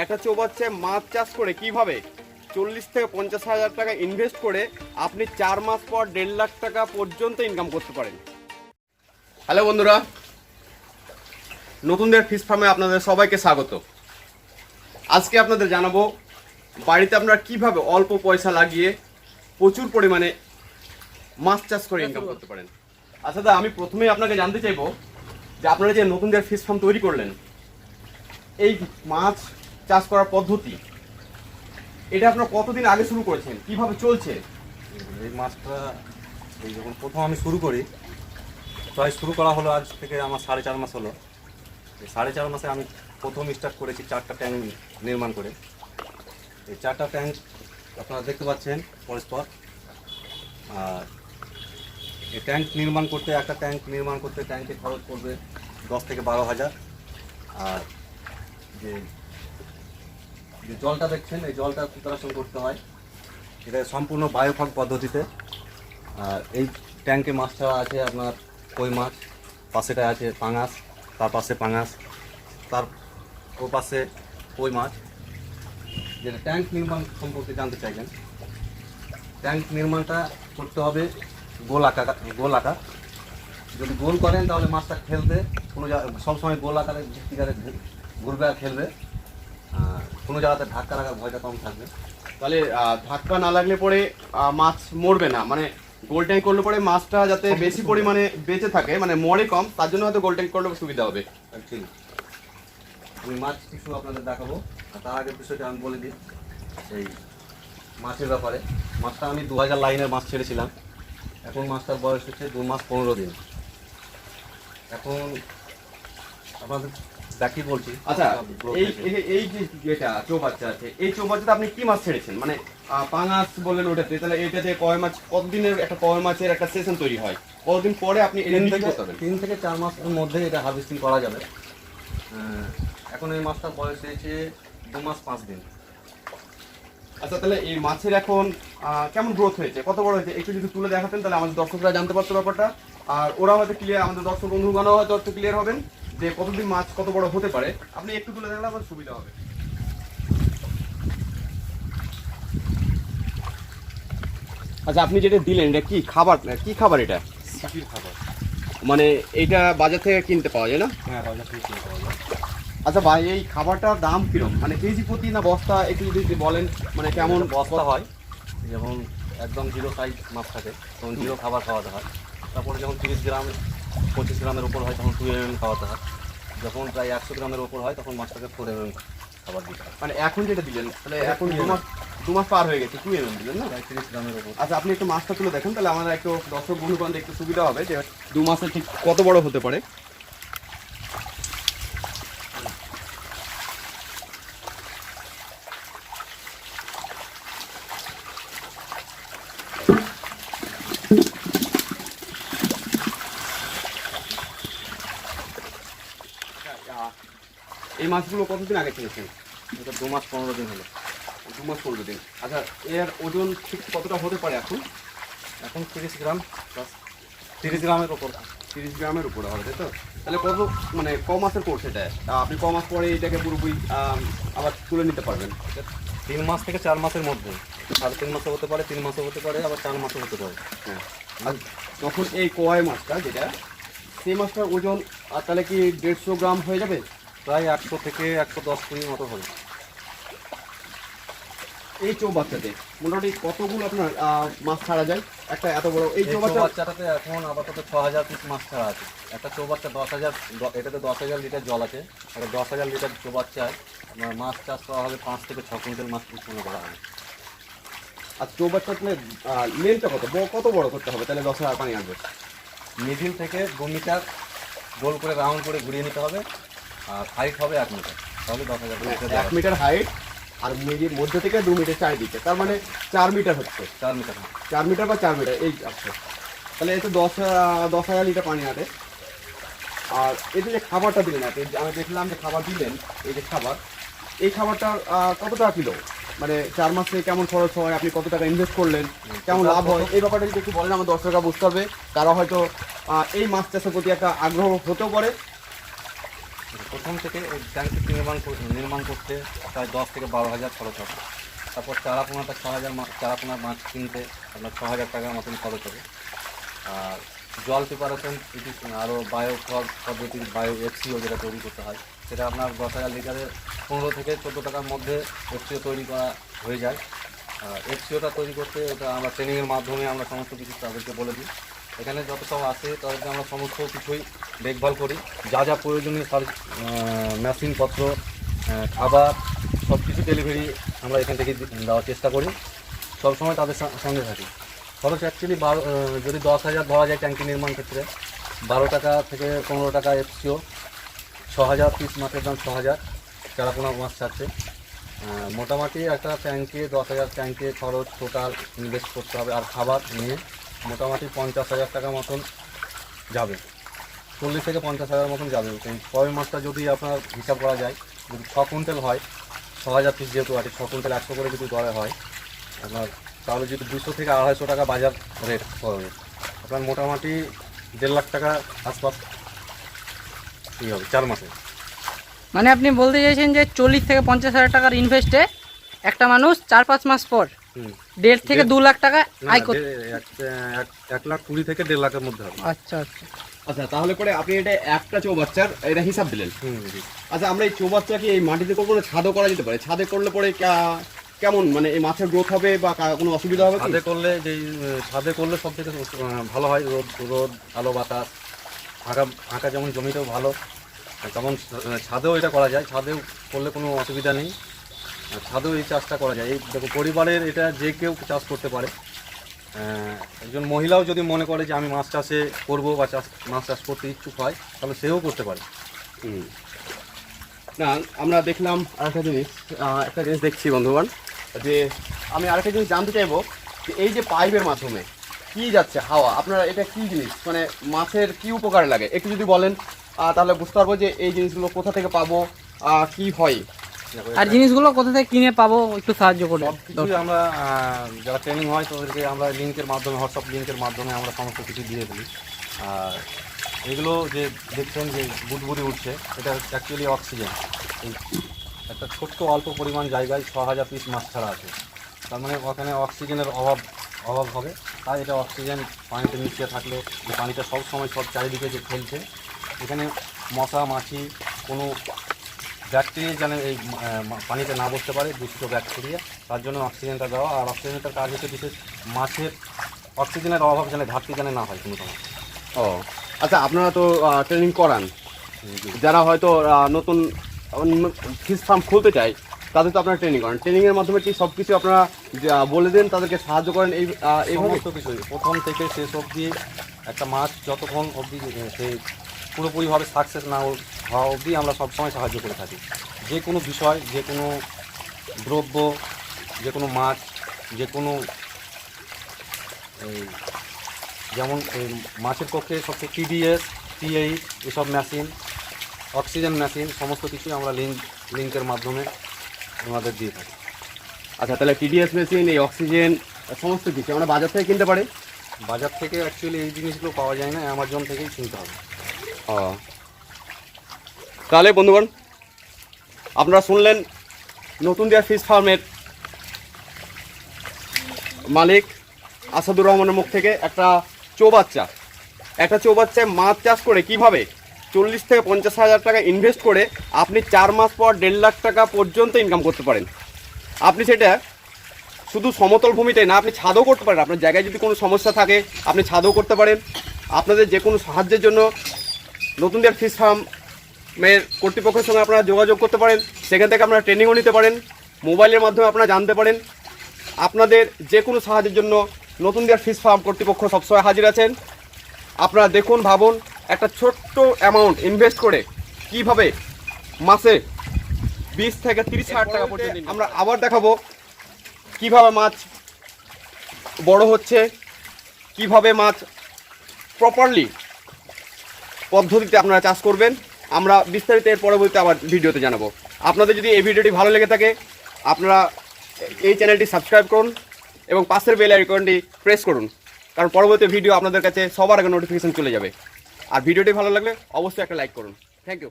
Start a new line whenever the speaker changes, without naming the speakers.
একটা চৌবাচ্চায় মাছ চাষ করে কিভাবে 40 থেকে 50 হাজার টাকা ইনভেস্ট করে আপনি 4 মাস পর 1.5 লাখ টাকা পর্যন্ত ইনকাম করতে পারেন। হ্যালো বন্ধুরা, নতুনদের ফিশ ফার্মে আপনাদের সবাইকে স্বাগত। আজকে আপনাদের জানাবো বাড়িতে আপনারা কিভাবে অল্প পয়সা লাগিয়ে প্রচুর পরিমাণে মাছ চাষ করে ইনকাম করতে পারেন। আচ্ছা দা, আমি প্রথমেই আপনাকে জানতে চাইবো যে আপনারা যে নতুনদের ফিশ ফার্ম তৈরি করলেন, এই মাছ চাষ করার পদ্ধতি এটা আপনারা কতদিন আগে শুরু করেছেন, কিভাবে চলছে?
এই মাছটা যখন প্রথম আমি শুরু করি, প্রায় শুরু করা হলো আজ থেকে আমার 4.5 মাস হলো। এই 4.5 মাসে আমি প্রথম স্টার্ট করেছি 4টা ট্যাঙ্ক নির্মাণ করে। এই 4টা ট্যাঙ্ক আপনারা দেখতে পাচ্ছেন পরস্পর। আর এই ট্যাঙ্ক নির্মাণ করতে, একটা ট্যাঙ্ক নির্মাণ করতে ট্যাঙ্কে খরচ পড়বে 10 থেকে 12 হাজার। আর যে জলটা দেখছেন, এই জলটা প্রিপারেশন করতে হয়, এটা সম্পূর্ণ বায়োফগ পদ্ধতিতে। আর এই ট্যাঙ্কে মাছ ছাড়া আছে আপনার কই মাছ, পাশেটা আছে পাঙাশ, তার পাশে পাঙাশ, তার ও পাশে কই মাছ। যেটা ট্যাঙ্ক নির্মাণ সম্পর্কে জানতে চাইলেন, ট্যাঙ্ক নির্মাণটা করতে হবে গোল আকার। যদি গোল করেন তাহলে মাছটা খেলতে সবসময় গোল আকারে ভিত্তিকারে ঘুরবে আর খেলবে। কোনো জায়গাতে ধাক্কা লাগার ভয়টা কম থাকবে।
তাহলে ধাক্কা না লাগলে পরে মাছ মরবে না, মানে গোল ট্যাঙ্ক করলে পরে মাছটা যাতে বেশি পরিমাণে বেঁচে থাকে, মানে মরে কম, তার জন্য হয়তো গোল ট্যাঙ্ক করলে সুবিধা হবে।
অ্যাকচুয়ালি আমি মাছ কিছু আপনাদের দেখাবো, আর তার আগের বিষয়টা আমি বলে দিই। এই মাছের ব্যাপারে, মাছটা আমি 2000 লাইনের মাছ ছেড়েছিলাম। এখন মাছটার বয়স হচ্ছে 2 মাস 15 দিন। এখন আপনাদের দেখি বলছি।
আচ্ছা, এই যেটা চৌবাচ্চা আছে, এই চৌবাচ্চাতে আপনি কি মাছ ছেড়েছেন? মানে পাঙাশ বললেন ওটাতে, তাহলে এটাতে কয় মাছ, কতদিনের একটা কয় মাছের একটা সেশন তৈরি হয়, কতদিন পরে আপনি
3 থেকে 4 মাসের মধ্যে এটা হারভেস্টিং করা যাবে। এখন এই মাছটার বয়স হয়েছে 2 মাস 5 দিন।
আচ্ছা, তাহলে এই মাছের এখন কেমন গ্রোথ হয়েছে, কত বড় হয়েছে, একটু যদি তুলে দেখাতেন তাহলে আমাদের দর্শকরা জানতে পারতো ব্যাপারটা। আর ওরা হয়তো ক্লিয়ার, আমাদের দর্শক বন্ধুগণও হয়তো একটু ক্লিয়ার হবেন যে কতদিন মাছ কত বড় হতে পারে। আপনি একটু তুলে দেখালে আমার সুবিধা হবে। আচ্ছা, আপনি যেটা দিলেন এটা কি খাবার, কি খাবার এটা?
সিপির খাবার।
মানে এইটা বাজার থেকে কিনতে পাওয়া যায় না?
হ্যাঁ, বাজার থেকে কিনতে পাওয়া যায়।
আচ্ছা ভাই, এই খাবারটার দাম কিরকম, মানে কেজি প্রতি না বস্তা, একটু যদি বলেন মানে কেমন?
বস্তা হয়, যখন একদম 0 সাইজ মাছ থাকে তখন 0 খাবার খাওয়াতে হয়। তারপরে যখন 30 গ্রাম 25 গ্রামের উপর হয় তখন 2 mm খাওয়াতে হয়। যখন প্রায় 100 গ্রামের উপর হয় তখন মাছটাকে 4 mm খাবার দিতে হয়।
মানে এখন যেটা দিলেন, তাহলে এখন 2 মাস পার হয়ে গেছে, 2 mm দিলেন না?
প্রায় 30 গ্রামের উপর।
আচ্ছা, আপনি একটু মাছটা তুলে দেখেন, তাহলে আমাদের একটু দর্শক বন্ধুগণ একটু সুবিধা হবে যে 2 মাসে ঠিক কত বড় হতে পারে। এই মাছগুলো কতদিন আগে কিনেছেন?
এটা 2 মাস 15 দিন হলো।
2 মাস 15 দিন। আচ্ছা, এর ওজন ঠিক কতটা হতে পারে এখন?
এখন 30 গ্রাম প্লাস 30 গ্রামের উপর।
30 গ্রামের উপরে হবে, তাই তো? তাহলে কত, মানে ক মাসের কোর্স এটা? আপনি ক মাস পরে এটাকে পুরোপুরি আবার তুলে নিতে পারবেন?
3 মাস থেকে 4 মাসের মধ্যে। 3.5 মাসে হতে পারে, 3 মাসে হতে পারে, আবার 4 মাসে হতে পারে।
হ্যাঁ। আর তখন এই কয় মাছটা যেটা, সেই মাছটার ওজন তাহলে কি 150 গ্রাম হয়ে যাবে?
প্রায় 100 থেকে 110 কেজি মতো হবে।
এই চৌবাচ্চাতে মোটামুটি কতগুলো আপনার মাছ ছাড়া যায় একটা এত বড় এই
চৌবাচ্চাটাতে? এখন আপাতত 6000 পিস মাছ ছাড়া আছে। একটা চৌবাচ্চা 10,000, এটাতে 10,000 লিটার জল আছে। আর 10,000 লিটার চৌবাচ্চায় মাছ চাষ করা হবে 5 থেকে 6 কুইন্টাল মাছ উৎপন্ন করা হবে।
আর চৌবাচ্চাতে লেনটা কত বড় করতে হবে তাহলে 10,000 পানি আসবে?
মিডিল থেকে 2 মিটার গোল করে রাউন্ড করে ঘুরিয়ে নিতে হবে। আর হাইট হবে 1 মিটার, তাহলে 10,000 লিটার।
1 মিটার হাইট আর মধ্যে থেকে 2 মিটার চারিদিকে, তার মানে 4 মিটার হচ্ছে।
4 মিটার,
4 মিটার বা 4 মিটার এই আছে। তাহলে এতে 10,000 লিটার পানি আছে। আর এতে যে খাবারটা দিলেন, আমি দেখলাম যে খাবার দিলেন, এই যে খাবার, এই খাবারটার কত টাকা কিলো, মানে 4 মাসে কেমন খরচ হয়, আপনি কত টাকা ইনভেস্ট করলেন, কেমন লাভ হয়, এই ব্যাপারটা যদি একটু বলেন আমার দর্শকরা বুঝতে পারবে, তারা হয়তো এই মাছ চাষের প্রতি একটা আগ্রহ হতেও পারে।
প্রথম থেকে এই ট্যাঙ্কটি নির্মাণ করতে প্রায় 10 থেকে 12,000 খরচ হবে। তারপর চারাপোনাটা 6,000 চারাপোনার মাছ কিনতে আপনার 6,000 টাকার মতন খরচ হবে। আর জল প্রিপারেশন এটি আরও পদ্ধতির বায়ো এফসিও যেটা তৈরি করতে হয়, সেটা আপনার 10,000 লিটারের 15 থেকে 14 টাকার মধ্যে এফসিও তৈরি করা হয়ে যায়। এফসিওটা তৈরি করতে এটা আমরা ট্রেনিংয়ের মাধ্যমে আমরা সমস্ত কিছু তাদেরকে বলে দিই। এখানে যত সব আছে তাদেরকে আমরা সমস্ত কিছুই দেখভাল করি, যা যা প্রয়োজনীয় মেশিনপত্র, খাবার সব কিছু ডেলিভারি আমরা এখান থেকে দেওয়ার চেষ্টা করি, সবসময় তাদের সঙ্গে থাকি। খরচ অ্যাকচুয়ালি যদি 10,000 ধরা যায় ট্যাঙ্কি নির্মাণ ক্ষেত্রে, 12 টাকা থেকে 15 টাকা এফসিও, 6,000 পিস মাছের দাম 6,000 চারাপোনা মাছ ছাড়ছে। মোটামুটি একটা ট্যাঙ্কে 10,000 ট্যাঙ্কে খরচ টোটাল ইনভেস্ট করতে হবে, আর খাবার নিয়ে মোটামুটি 50,000 টাকা মতন যাবে, 40 থেকে 50,000 মতন যাবে। কয় মাছটা যদি আপনার হিসাব করা যায়, যদি 6 কুইন্টাল হয়, 6,000 পিস যেহেতু আছে, 6 কুইন্টাল 100 করে যদি ধরা হয় আপনার, তাহলে যদি 200 থেকে 250 টাকা বাজার রেট পড়বে, আপনার মোটামুটি 1.5 লাখ টাকা আশপাশ কী হবে 4 মাসে।
মানে আপনি বলতে চাইছেন যে 40 থেকে 50,000 টাকার ইনভেস্টে একটা মানুষ 4-5 মাস পর 1.5 থেকে 2 লাখ টাকা আয় করতে,
1,20,000 থেকে 1.5 লাখের মধ্যে হবে।
আচ্ছা আচ্ছা
আচ্ছা, তাহলে পরে আপনি এটা একটা চৌবাচ্চার এটা হিসাব দিলেন। আচ্ছা, আমরা এই চৌবাচ্চা কি এই মাটিতে কোনো ছাদও করা যেতে পারে? ছাদে করলে পরে কেমন মানে এই মাছের গ্রোথ হবে বা কোনো অসুবিধা হবে?
ছাদে করলে সব থেকে ভালো হয়, রোদ আলো বাতাস, ফাঁকা যেমন জমিতেও ভালো, তেমন ছাদেও এটা করা যায়। ছাদেও করলে কোনো অসুবিধা নেই, ছাদেও এই চাষটা করা যায়। এই দেখো, পরিবারের এটা যে কেউ চাষ করতে পারে। একজন মহিলাও যদি মনে করে যে আমি মাছ চাষে করবো বা মাছ চাষ করতে ইচ্ছুক হয়, তাহলে সেও করতে পারে।
না, আমরা দেখলাম আরেকটা জিনিস দেখছি বন্ধুগণ, যে আমি আরেকটা জিনিস জানতে চাইবো যে এই যে পাইপের মাধ্যমে কি যাচ্ছে হাওয়া, আপনারা এটা কি জিনিস, মানে মাছের কি উপকারে লাগে একটু যদি বলেন, তাহলে বুঝতে পারবো যে এই জিনিসগুলো কোথা থেকে পাবো, কি হয়,
আর জিনিসগুলো কোথা থেকে কিনে পাবো একটু সাহায্য করে।
সবকিছু আমরা যারা ট্রেনিং হয় তাদেরকে আমরা লিঙ্কের মাধ্যমে, হোয়াটসঅ্যাপ লিঙ্কের মাধ্যমে আমরা সমস্ত কিছু দিয়ে দিই। আর এগুলো যে দেখছেন যে বুদবুদি উঠছে, এটা অ্যাকচুয়ালি অক্সিজেন। এই একটা ছোট্ট অল্প পরিমাণ জায়গায় 6,000 পিস মাছ ছাড়া আছে, তার মানে ওখানে অক্সিজেনের অভাব হবে। তাই এটা অক্সিজেন পানিতে মিশিয়ে থাকলে, যে পানিটা সব সময় সব চারিদিকে যে খেলছে, এখানে মশা মাছি কোনো ব্যাকটেরিয়া যেন এই পানিতে না বসতে পারে, দূষিত ব্যাকটেরিয়া, তার জন্য অক্সিজেনটা দেওয়া। আর অক্সিজেনটার কাজ হচ্ছে বিশেষ মাছের অক্সিজেনের অভাব যেন, ঘাটতি যেন না হয় কোনো সময়।
ও আচ্ছা, আপনারা তো ট্রেনিং করান, যারা হয়তো নতুন ফিশ ফার্ম খুলতে চায় তাদের তো আপনারা ট্রেনিং করেন, ট্রেনিংয়ের মাধ্যমে কি সব কিছু আপনারা বলে দেন, তাদেরকে সাহায্য করেন এই
সমস্ত কিছুই প্রথম থেকে শেষ অবধি, একটা মাছ যতক্ষণ অবধি সে পুরোপুরিভাবে সাকসেস না হওয়া অবধি আমরা সবসময় সাহায্য করে থাকি। যে কোনো বিষয়, যে কোনো দ্রব্য, যে কোনো মাছ, যে কোনো যেমন মাছের পক্ষে সবচেয়ে TDS, TH এসব মেশিন, অক্সিজেন মেশিন, সমস্ত কিছুই আমরা লিঙ্কের মাধ্যমে আমাদের দিয়ে থাকি।
আচ্ছা, তাহলে TDS মেশিন, এই অক্সিজেন সমস্ত কিছু আমরা বাজার থেকে কিনতে পারি?
বাজার থেকে অ্যাকচুয়ালি এই জিনিসগুলো পাওয়া যায় না, অ্যামাজন থেকেই কিনতে হবে।
ও, তাহলে বন্ধুগণ আপনারা শুনলেন নতুনদিয়া ফিশ ফার্মের মালিক আসাদুর রহমানের মুখ থেকে একটা চৌবাচ্চায় মাছ চাষ করে কিভাবে 40 থেকে 50,000 টাকা ইনভেস্ট করে আপনি 4 মাস পর 1.5 লাখ টাকা পর্যন্ত ইনকাম করতে পারেন। আপনি সেটা শুধু সমতল ভূমিতে না, আপনি ছাদও করতে পারেন। আপনার জায়গায় যদি কোনো সমস্যা থাকে আপনি ছাদও করতে পারেন। আপনাদের যে কোনো সাহায্যের জন্য নতুনদিয়া ফিশ ফার্মের কর্তৃপক্ষের সঙ্গে আপনারা যোগাযোগ করতে পারেন, সেখান থেকে আপনারা ট্রেনিংও নিতে পারেন, মোবাইলের মাধ্যমে আপনারা জানতে পারেন। আপনাদের যে কোনো সাহায্যের জন্য নতুনদিয়া ফিশ ফার্ম কর্তৃপক্ষ সবসময় হাজির আছেন। আপনারা দেখুন, ভাবুন, একটা ছোট্ট অ্যামাউন্ট ইনভেস্ট করে কিভাবে মাসে 20 থেকে 30,000 টাকা পর্যন্ত আমরা আবার দেখাবো কিভাবে মাছ বড় হচ্ছে, কিভাবে মাছ প্রপারলি পদ্ধতিতে আপনারা চাষ করবেন। আমরা বিস্তারিত এর পরবর্তীতে আবার ভিডিওতে জানাবো। আপনাদের যদি এই ভিডিওটি ভালো লেগে থাকে আপনারা এই চ্যানেলটি সাবস্ক্রাইব করুন এবং পাশের বেল আইকনটি প্রেস করুন, কারণ পরবর্তী ভিডিও আপনাদের কাছে সবার আগে নোটিফিকেশন চলে যাবে। আর ভিডিওটি ভালো লাগলে অবশ্যই একটা লাইক করুন। Thank you.